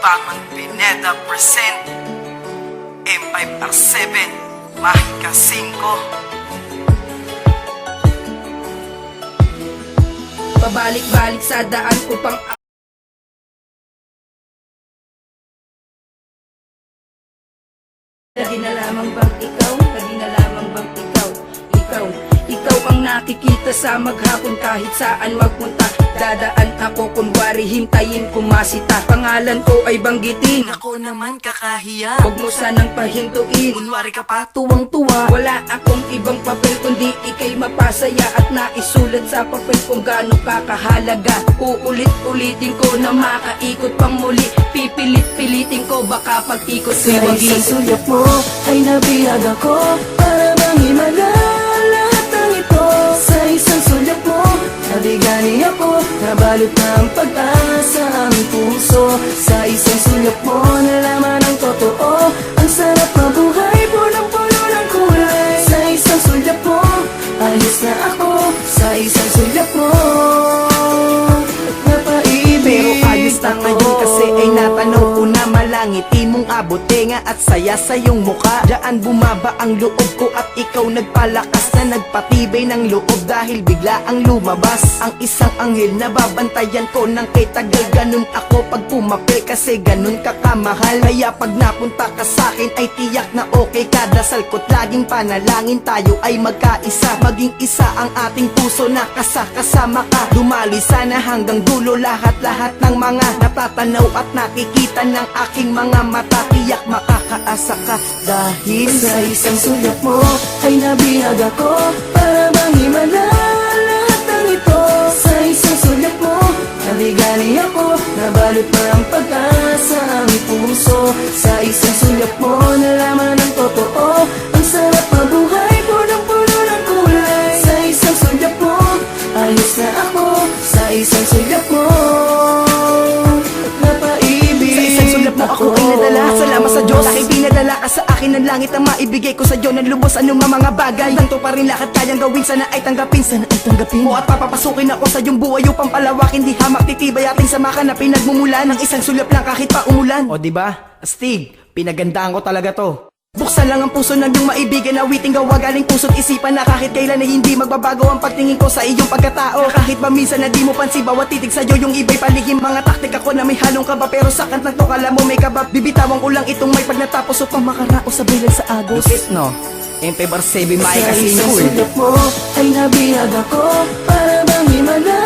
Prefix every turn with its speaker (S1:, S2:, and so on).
S1: Bangon Pineda present M5R7 Mahika 5.
S2: Pabalik-balik sa daan upang lagi na lamang bang ikaw? Lagi na lamang bang ikaw? Ikaw ang nakikita sa maghapon kahit saan magpunta. Dadaan ako kunwari hintayin kumasita. Pangalan ko ay banggitin,
S1: Ako naman kakahiya,
S2: huwag mo sanang pahintuin.
S1: kunwari ka pa tuwang-tuwa.
S2: Wala akong ibang papel kundi ikay mapasaya at naisulat sa papel kung gaano kakahalaga. Uulit-ulitin ko na makaikot pang muli. Pipilit-pilitin ko baka pag-ikot
S3: Sa
S2: siwagi.
S3: isang sulyap mo ay nabihag ako para bang himala lahat ng ito. Sa isang sulyap mo nabigani ako, nabalot ng pag-asa ang puso. Sa isang sulyap mo nalaman ang totoo, ang sarap mabuhay, punong-puno ng kulay. Sa isang sulyap mo ayos na ako, sa isang sulyap mo napaibig.
S4: Pero ayos na ngayon kasi ay natanaw ko na malangiti mong abotenga at saya sa iyong mukha. Diyan bumaba ang loob ko at ikaw nagpalakas na nagpatibay ng loob dahil bigla ang lumabas ang isang anghel na babantayan ko ng kay tagal. Ganun ako pag pumapil kasi ganun kakamahal. Kaya pag napunta ka sa'kin ay tiyak na okay ka. Dasal ko't laging panalangin tayo ay magkaisa. Maging isa ang ating puso na kasama ka. Dumali sana hanggang dulo lahat-lahat ng mga natatanaw at nakikita ng aking mga mata. Tiyak makakaasa ka dahil
S3: Sa isang sulyap mo ay nabihag ako para bang himala lahat ng ito. Sa isang sulyap mo nabigani ako, nabalot na ang pag-asa ang puso. Sa isang sulyap mo nalaman ang totoo, ang sarap mabuhay, punong-puno ng kulay. Sa isang sulyap mo ayos na ako, sa isang sulyap mo napaibig.
S4: sa isang sulyap mo ako ay nadala. Salamat sa Diyos dahil pinadala ka sa akin ng langit ang maibigay ko sa iyo ng lubos anumang mga bagay. Tanto pa rin lahat kayang gawin, sana ay tanggapin, sana ay tanggapin mo. At papapasukin ako sa iyong buhay upang palawakin, di hamak titibay ating samakan na pinagmumulan ng isang sulyap lang kahit pa umulan. O diba? Astig, pinagandaan ko talaga to. Buksan lang ang puso ng iyong maibigan, awiting gawa galing puso't isipan na kahit kailan ay hindi magbabago ang pagtingin ko sa iyong pagkatao. Kahit ba minsan na di mo pansin bawat titig sa'yo yung iba'y palihim. Mga taktik ako na may halong kaba pero sakant lang to kala mo may kaba. Bibitawan ko lang itong may pag natapos upang makaraos sa bilang sa agos. Lupit no? M5R7
S3: Sa
S4: Mahika
S3: isang
S4: 5.
S3: sulyap mo ay nabihag ako para bang himala